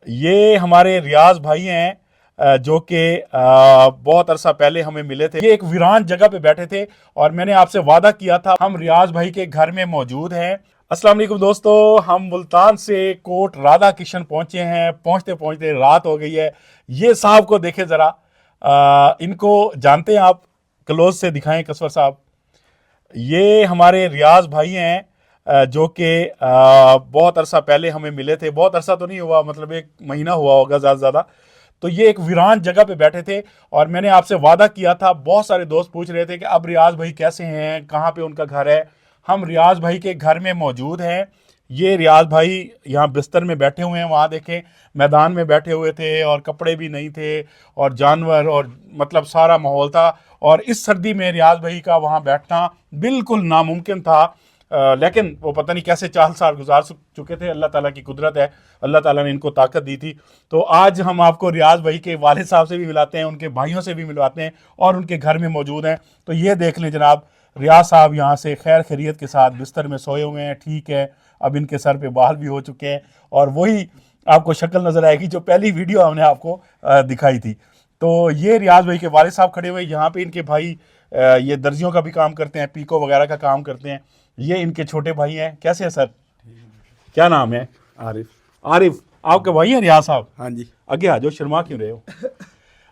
ये हमारे रियाज भाई हैं, जो कि बहुत अरसा पहले हमें मिले थे। ये एक वीरान जगह पे बैठे थे और मैंने आपसे वादा किया था। हम रियाज भाई के घर में मौजूद हैं। अस्सलाम वालेकुम दोस्तों, हम मुल्तान से कोट राधा किशन पहुंचे हैं। पहुंचते पहुंचते रात हो गई है। ये साहब को देखे जरा, इनको जानते हैं आप? क्लोज से दिखाएं कसवर साहब। ये हमारे रियाज भाई हैं, जो कि बहुत अरसा पहले हमें मिले थे। बहुत अरसा तो नहीं हुआ, मतलब एक महीना हुआ होगा ज़्यादा से ज़्यादा। तो ये एक वीरान जगह पे बैठे थे और मैंने आपसे वादा किया था। बहुत सारे दोस्त पूछ रहे थे कि अब रियाज भाई कैसे हैं, कहाँ पे उनका घर है। हम रियाज भाई के घर में मौजूद हैं। ये रियाज भाई यहाँ बिस्तर में बैठे हुए हैं। वहाँ देखें, मैदान में बैठे हुए थे और कपड़े भी नहीं थे और जानवर और मतलब सारा माहौल था। और इस सर्दी में रियाज भाई का वहाँ बैठना बिल्कुल नामुमकिन था। लेकिन वो पता नहीं कैसे 4 साल गुजार चुके थे। अल्लाह ताला की कुदरत है, अल्लाह ताला ने इनको ताकत दी थी। तो आज हम आपको रियाज भाई के वालिद साहब से भी मिलाते हैं, उनके भाइयों से भी मिलवाते हैं और उनके घर में मौजूद हैं। तो ये देख लें जनाब, रियाज साहब यहाँ से खैर खैरियत के साथ बिस्तर में सोए हुए हैं। ठीक है, अब इनके सर पे बाल भी हो चुके हैं और वही आपको शक्ल नज़र आएगी जो पहली वीडियो हमने आपको दिखाई थी। तो ये रियाज भाई के वालिद साहब खड़े हुए। यहाँ पे इनके भाई ये दर्जियों का भी काम करते हैं, पीको वगैरह का काम करते हैं। ये इनके छोटे भाई हैं। कैसे हैं सर? क्या नाम है? आरिफ। आरिफ। आपके भाई हैं रियाज साहब? हाँ जी। अगे आ जाओ, शर्मा क्यों रहे हो?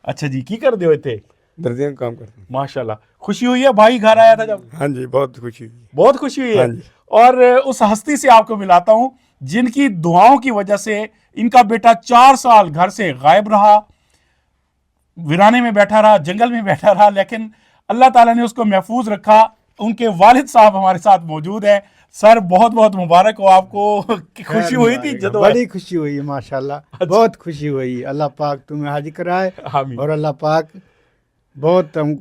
अच्छा जी, की कर दे थे? दर्जियों का काम करते हैं। माशाल्लाह। खुशी हुई है भाई घर आया था जब? हाँ जी, बहुत खुशी हुई। बहुत खुशी हुई है। हाँ जी। और उस हस्ती से आपको मिलाता हूं जिनकी दुआओं की वजह से इनका बेटा 4 साल घर से गायब रहा, वीराने में बैठा रहा, जंगल में बैठा रहा, लेकिन अल्लाह ताला ने उसको महफूज रखा। उनके वालिद साहब हमारे साथ मौजूद हैं। सर बहुत बहुत मुबारक हो आपको। खुशी हुई थी जब? बड़ी खुशी हुई माशाल्लाह। अच्छा। बहुत खुशी हुई। अल्लाह पाक तुम्हें हाजिर कराए आमीन। और अल्लाह पाक बहुत हम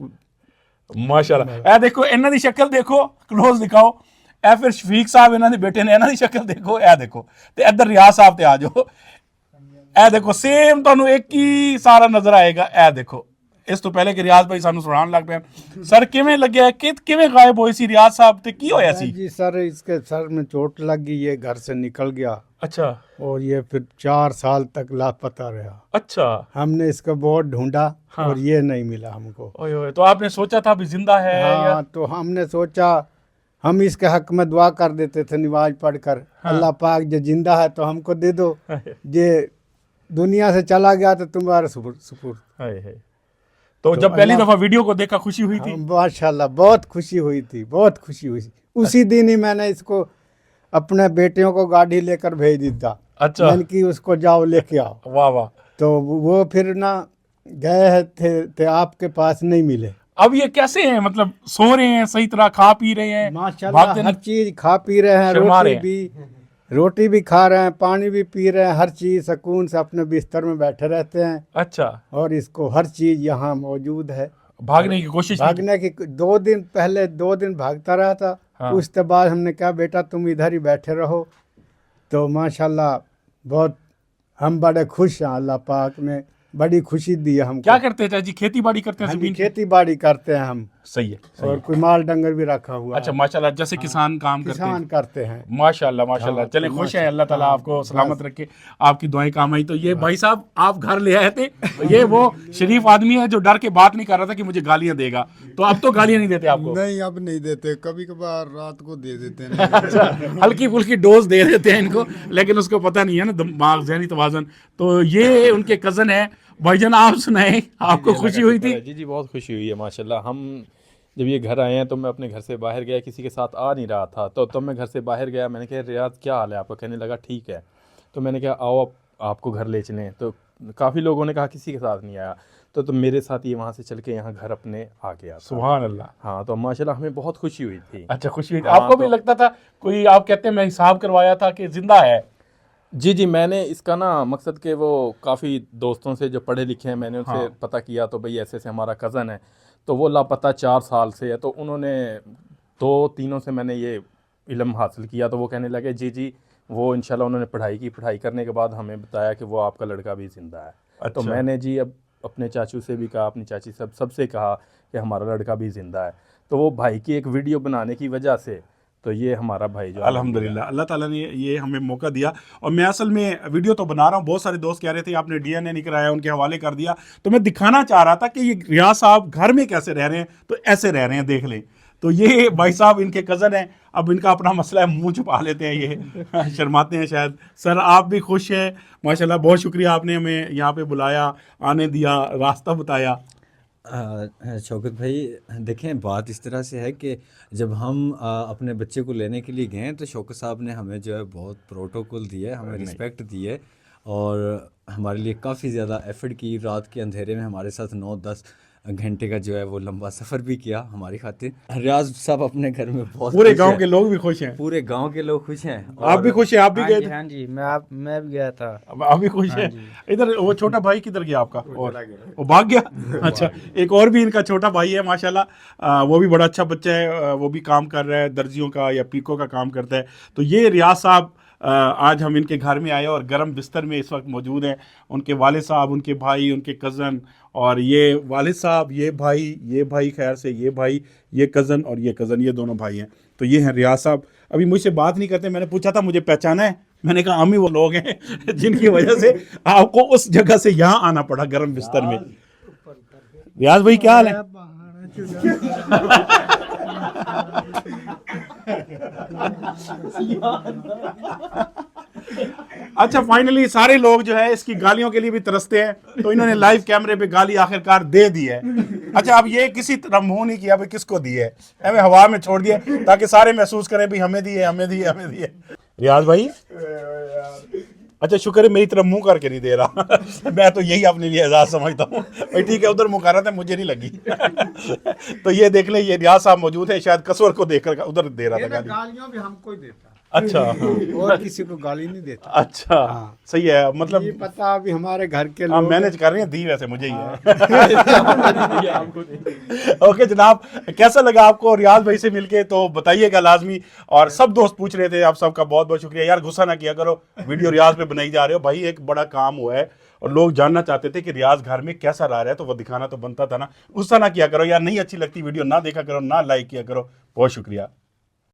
माशाल्लाह। ए देखो इन्हां दी शक्ल देखो, क्लोज दिखाओ। ए फिर शफीक साहब इन्हां दे बेटे ने, इन्हां दी शक्ल देखो। ए देखो ते इधर रियाज साहब ते आ जाओ। ए देखो सेम ਤੁਹਾਨੂੰ ਇੱਕ ਹੀ ਸਾਰਾ ਨਜ਼ਰ ਆਏਗਾ। ए देखो, ਇਸ ਤੋਂ ਪਹਿਲੇ ਕਿ ਰਿਆਜ਼ ਭਾਈ ਸਾਨੂੰ ਸੁਣਾਉਣ ਲੱਗ ਪਏ। ਸਰ ਕਿਵੇਂ ਲੱਗਿਆ ਕਿ ਕਿਵੇਂ ਗਾਇਬ ਹੋਏ ਸੀ ਰਿयाज साहब ਤੇ ਕੀ ਹੋਇਆ ਸੀ? जी सर, इसके सर में चोट लग गई, ये घर से निकल गया अच्छा और ये फिर 4 साल तक लापता रहा। अच्छा। हमने इसका बहुत ढूंढा हाँ। और ये नहीं मिला हमको। ओए ओए, तो आपने सोचा था अभी जिंदा है या? हाँ, तो हमने सोचा हम इसके हक में दुआ कर देते थे नमाज पढ़कर। हाँ। अल्लाह पाक जो जिंदा है तो हमको दे दो, जे दुनिया से चला गया तो तुम्हारे सुपुर्द। हाय हाय। तो जब पहली दफा वीडियो को देखा खुशी हुई थी? माशाल्लाह बहुत खुशी हुई थी, बहुत खुशी हुई। उसी दिन ही मैंने इसको अपने बेटियों को गाड़ी लेकर भेज दिया। अच्छा। मैंने कि उसको जाओ लेके आओ। वाह वाह। तो वो फिर ना गए थे आपके पास, नहीं मिले। अब ये कैसे हैं, मतलब सो रहे हैं सही तरह, खा पी रहे हैं? माशाल्लाह भागते हर चीज खा पी रहे हैं, शर्मा रहे रोटी भी खा रहे हैं, पानी भी पी रहे हैं, हर चीज सुकून से अपने बिस्तर में बैठे रहते हैं। अच्छा। और इसको हर चीज यहाँ मौजूद है। भागने की कोशिश नहीं भागने की 2 दिन पहले 2 दिन भागता रहा था। हाँ। उसके बाद हमने कहा बेटा तुम इधर ही बैठे रहो। तो माशाल्लाह बहुत हम बड़े खुश हैं। अल्लाह पाक ने बड़ी खुशी दी है हमको। क्या करते हैं चाची? खेती बाड़ी करते हैं? हाँ जी, जमीन खेती बाड़ी करते हैं हम। सही है, सही और है। कोई माल डंगर भी रखा हुआ अच्छा है। माशाल्लाह, जैसे किसान काम करते किसान हैं। करते हैं। माशाल्लाह माशाल्लाह। हाँ, चले तो खुश हैं, अल्लाह ताला हाँ, आपको सलामत रखे, आपकी दुआएं काम आई। तो ये भाई साहब आप घर ले आए थे, ये वो शरीफ आदमी है जो डर के बात नहीं कर रहा था कि मुझे गालियां देगा। तो अब तो गालियां नहीं देते आपको? नहीं, अब नहीं देते, कभी कभार रात को दे देते हैं। अच्छा, हल्की फुल्की डोज दे देते हैं इनको, लेकिन उसको पता नहीं है ना दिमाग, जहनी तवाज़ुन। तो ये उनके कज़न है। भाईजान आप सुनाएं, आपको खुशी हुई थी? जी जी, बहुत खुशी हुई है माशाल्लाह। हम जब ये घर आए हैं तो मैं अपने घर से बाहर गया, किसी के साथ आ नहीं रहा था। तो मैं घर से बाहर गया, मैंने कहा रियाज क्या हाल है आपका? कहने लगा ठीक है। तो मैंने कहा आओ आपको घर ले चलें। तो काफ़ी लोगों ने कहा किसी के साथ नहीं आया। तो मेरे साथ ये वहाँ से चल के यहाँ घर अपने आ गया। सुभान अल्लाह। हाँ, तो माशाल्लाह हमें बहुत खुशी हुई थी। अच्छा, खुशी हुई थी हाँ, आपको भी? तो लगता था कोई, आप कहते हैं मैं हिसाब करवाया था कि जिंदा है? जी जी, मैंने इसका ना मकसद के वो काफ़ी दोस्तों से जो पढ़े लिखे हैं, मैंने उनसे हाँ। पता किया। तो भाई ऐसे हमारा कज़न है, तो वो लापता 4 साल से है। तो उन्होंने 2-3 से मैंने ये इल्म हासिल किया। तो वो कहने लगे जी जी, वो इंशाल्लाह उन्होंने पढ़ाई की, पढ़ाई करने के बाद हमें बताया कि वो आपका लड़का भी ज़िंदा है। अच्छा। तो मैंने जी अब अपने चाचू से भी कहा, अपनी चाची सबसे कहा कि हमारा लड़का भी ज़िंदा है। तो वो भाई की एक वीडियो बनाने की वजह से तो ये हमारा भाई जो अल्हम्दुलिल्लाह, अल्लाह ताला ने ये हमें मौका दिया। और मैं असल में वीडियो तो बना रहा हूँ, बहुत सारे दोस्त कह रहे थे आपने डीएनए नहीं कराया, उनके हवाले कर दिया, तो मैं दिखाना चाह रहा था कि ये रियाज साहब घर में कैसे रह रहे हैं, तो ऐसे रह रहे हैं, देख लें। तो ये भाई साहब इनके कज़न हैं, अब इनका अपना मसला है, मुंह छुपा लेते हैं ये शर्माते हैं शायद। सर आप भी खुश हैं माशाल्लाह, बहुत शुक्रिया आपने हमें यहाँ पे बुलाया, आने दिया, रास्ता बताया। शौकत भाई देखें, बात इस तरह से है कि जब हम अपने बच्चे को लेने के लिए गए तो शौकत साहब ने हमें जो है बहुत प्रोटोकॉल दिया, हमें रिस्पेक्ट दी है और हमारे लिए काफ़ी ज़्यादा एफर्ट की। रात के अंधेरे में हमारे साथ 9-10 घंटे का जो है वो लंबा सफ़र भी किया हमारी खातिर। रियाज साहब अपने घर में बहुत पूरे खुश गांव हैं। के लोग भी खुश हैं, पूरे गांव के लोग खुश हैं। आप भी खुश हैं, आप भी हाँ गए जी, थे? हाँ जी, मैं भी गया था। आप भी खुश हैं? इधर वो छोटा भाई किधर गया आपका? और वो भाग गया। अच्छा, एक और भी इनका छोटा भाई है माशाल्लाह, वो भी बड़ा अच्छा बच्चा है, वो भी काम कर रहा है, दर्जियों का या पीको का काम करता है। तो ये रियाज साहब आज हम इनके घर में आए और गर्म बिस्तर में इस वक्त मौजूद हैं। उनके वालिद साहब, उनके भाई, उनके कज़न, और ये वालिद साहब, ये भाई खैर से, ये भाई, ये कज़न और ये कज़न, ये दोनों भाई हैं। तो ये हैं रियाज साहब। अभी मुझसे बात नहीं करते, मैंने पूछा था मुझे पहचाना है, मैंने कहा हम ही वो लोग हैं जिनकी वजह से आपको उस जगह से यहाँ आना पड़ा गर्म बिस्तर में। रियाज भाई क्या हाल है? अच्छा, फाइनली सारे लोग जो है इसकी गालियों के लिए भी तरसते हैं, तो इन्होंने लाइव कैमरे पे गाली आखिरकार दे दी है। अच्छा, अब ये किसी तरह मुंह नहीं किया भाई किसको दी है, हमें हवा में छोड़ दिया ताकि सारे महसूस करें भी हमें दी है, हमें दी है, हमें दी है। रियाज भाई अच्छा, शुक्र है मेरी तरफ मुंह करके नहीं दे रहा मैं तो यही अपने लिए एजाज समझता हूँ भाई। ठीक है, उधर मुंह कर रहा था, मुझे नहीं लगी तो ये देख ले, ये रियाज साहब मौजूद है, शायद कसवर को देखकर उधर दे रहा था गाली। गालियां भी हमको ही देता, अच्छा और किसी को गाली नहीं देता। अच्छा, सही है, मतलब ये पता अभी हमारे घर के हाँ लोग मैनेज कर रहे हैं, दी वैसे मुझे ही है ओके जनाब, कैसा लगा आपको रियाज भाई से मिलके, तो बताइएगा लाजमी। और सब दोस्त पूछ रहे थे, आप सबका बहुत बहुत शुक्रिया यार, गुस्सा ना किया करो, वीडियो रियाज पे बनाई जा रहे हो भाई, एक बड़ा काम हुआ है और लोग जानना चाहते थे कि रियाज घर में कैसा रह रहा है, तो वो दिखाना तो बनता था ना। गुस्सा ना किया करो यार, नहीं अच्छी लगती वीडियो ना देखा करो, ना लाइक किया करो। बहुत शुक्रिया।